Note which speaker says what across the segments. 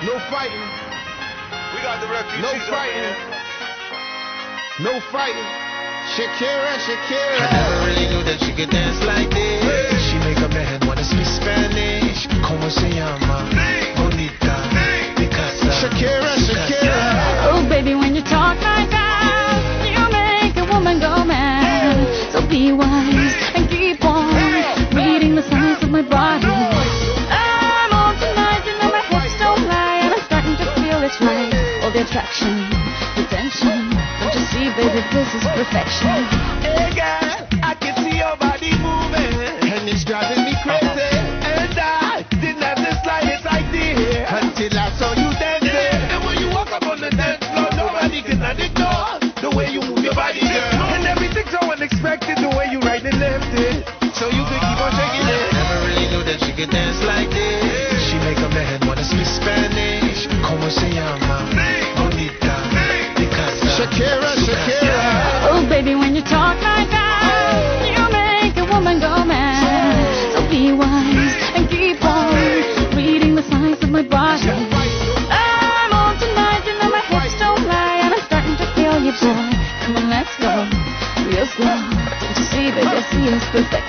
Speaker 1: No fighting.
Speaker 2: We got the refugees.
Speaker 1: No fighting. No fighting. Shakira, Shakira.
Speaker 3: I never really knew that she could dance like this. She make a man wanna speak Spanish. Como se llama? Bonita. Picasa.
Speaker 1: Shakira, Shakira.
Speaker 4: Oh, baby, when you talk like that, you make a woman go mad. So be wise and keep on reading the signs of my body. I'm on tonight, you know my hips don't lie, and I'm starting to feel it's right. All the attraction, the tension. Don't you see, baby, this is perfection.
Speaker 3: Hey girl, I can see your body moving,
Speaker 1: And it's driving me crazy.
Speaker 3: and I didn't have the slightest idea
Speaker 1: Until I saw you dancing.
Speaker 3: And when you walk up on the dance floor, nobody can ignore the way you move your body, girl. And everything's so unexpected, the way you right and left it. So you can keep on shaking it. Never really knew that she could dance like this. She make a man wanna speak Spanish. Como se llama? Bonita. Picasa.
Speaker 1: Shakira, Shakira.
Speaker 4: Oh, baby, when you talk like that, you make a woman go mad. So be wise and keep on reading the signs of my body. I'm on tonight, you know my hips don't lie, and I'm starting to feel you, boy. Come on, let's go, real slow. Don't you see, baby, I see it's perfect.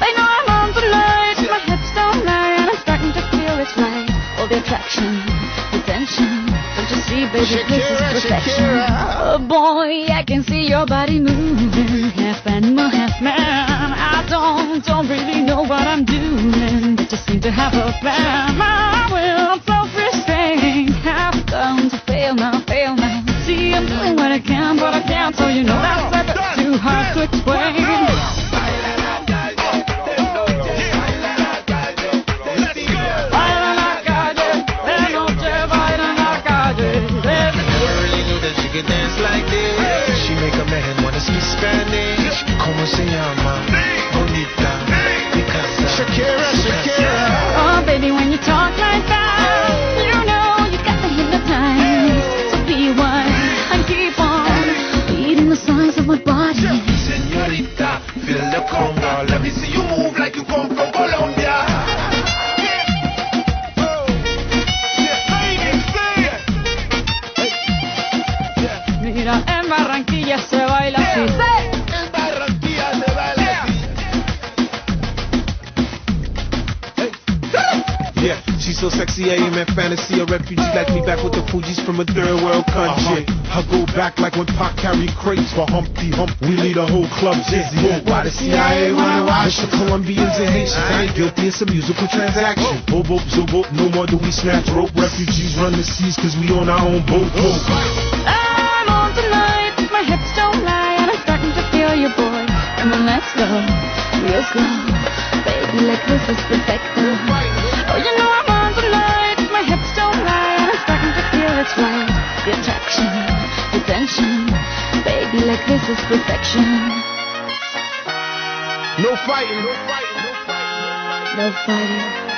Speaker 4: I know I'm on tonight, my hips don't lie, and I'm starting to feel it's right. All the attraction, the tension. Don't you see, baby, this is
Speaker 1: Shakira,
Speaker 4: perfection.
Speaker 1: Shakira.
Speaker 4: Oh boy, I can see your body moving, half animal, half man. I don't really know what I'm doing, but just seem to have a plan. My will, I'm self-restrained, have come to fail now, fail now. See, I'm doing what I can, but I can't, so you know that's too hard to explain.
Speaker 3: Dance like this. She make a man wanna speak Spanish. Como se llama? Bonita. Picasa.
Speaker 1: Shakira, Shakira.
Speaker 4: Oh, baby, when you talk like that, you know you got me hypnotized. So be wise and keep on reading the signs of my body.
Speaker 3: Señorita, feel the conga. Let me see you move like you come from Colombia.
Speaker 4: Mira, en Barranquilla se baila así.
Speaker 3: En Barranquilla se baila así.
Speaker 5: Yeah, she's so sexy, I am in fantasy. A refugee like me back with the Fugees from a third world country. I go back like when Pac carried crates for Humpty Hump. We lead a whole club dizzy. Why the CIA wanna watch the Colombians and Haitians? I ain't guilty, it's a musical transaction. Bobo, zobo, no more do we snatch rope. Refugees run the seas cause we on our own boat.
Speaker 4: I'm on tonight, my hips don't lie, and I'm starting to feel you, boy. Come on, let's go, real slow. Baby, like this is perfect. Oh, you know I'm on tonight, my hips don't lie, and I'm starting to feel it's right. The attraction, the tension. Baby, like this is perfection.
Speaker 1: No fighting.
Speaker 4: No fighting.